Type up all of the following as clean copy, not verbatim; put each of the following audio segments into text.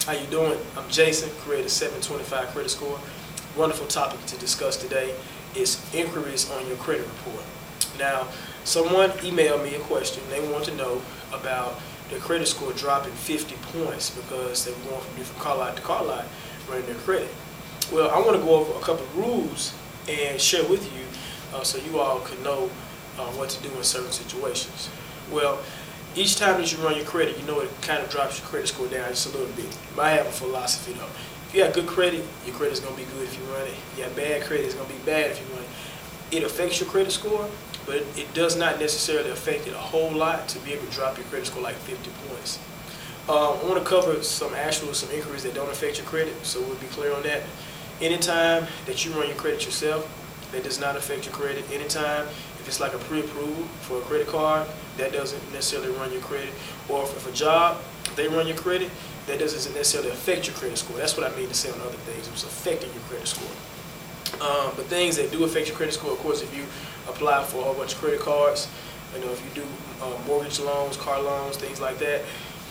How you doing? I'm Jason, creator 725 Credit Score. Wonderful topic to discuss today is inquiries on your credit report. Now, someone emailed me a question. They want to know about their credit score dropping 50 points because they were going from different car lot to car lot running their credit. Well, I want to go over a couple of rules and share with you so you all can know what to do in certain situations. Well, each time that you run your credit, you know it kind of drops your credit score down just a little bit. But I have a philosophy though. If you have good credit, your credit is going to be good if you run it. If you have bad credit, it's going to be bad if you run it. It affects your credit score, but it does not necessarily affect it a whole lot to be able to drop your credit score like 50 points. I want to cover some inquiries that don't affect your credit, so we'll be clear on that. Anytime that you run your credit yourself, that does not affect your credit. Anytime if it's like a pre-approval for a credit card, that doesn't necessarily run your credit. Or if a job, they run your credit, that doesn't necessarily affect your credit score. That's what I mean to say on other things. It's affecting your credit score. But things that do affect your credit score, of course, if you apply for a whole bunch of credit cards, if you do mortgage loans, car loans, things like that,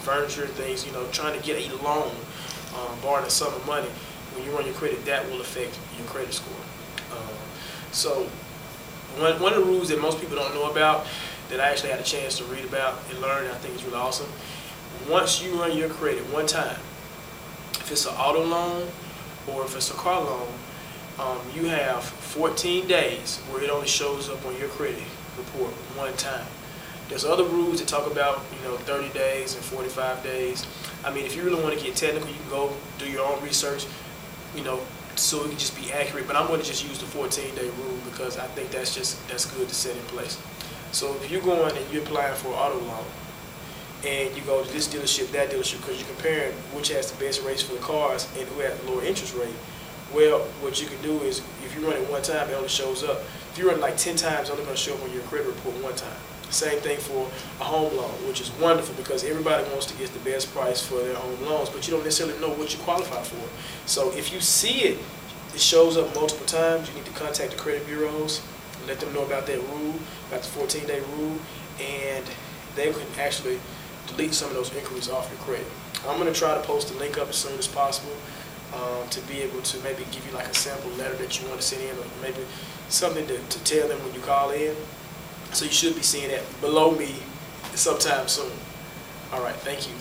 furniture, things, trying to get a loan, borrowing a sum of money, when you run your credit, that will affect your credit score. So one of the rules that most people don't know about, that I actually had a chance to read about and learn, and I think is really awesome. Once you run your credit one time, if it's an auto loan or if it's a car loan, you have 14 days where it only shows up on your credit report one time. There's other rules that talk about 30 days and 45 days. I mean, if you really want to get technical, you can go do your own research, so it can just be accurate. But I'm going to just use the 14-day rule because I think that's good to set in place. So if you're going and you're applying for an auto loan, and you go to this dealership, that dealership, because you're comparing which has the best rates for the cars and who has the lower interest rate, well, what you can do is, if you run it one time, it only shows up. If you run it like 10 times, it's only going to show up on your credit report one time. Same thing for a home loan, which is wonderful because everybody wants to get the best price for their home loans, but you don't necessarily know what you qualify for. So if you see it shows up multiple times, you need to contact the credit bureaus and let them know about that rule, about the 14-day rule, and they can actually delete some of those inquiries off your credit. I'm going to try to post the link up as soon as possible to be able to maybe give you like a sample letter that you want to send in, or maybe something to tell them when you call in. So you should be seeing that below me sometime soon. All right, thank you.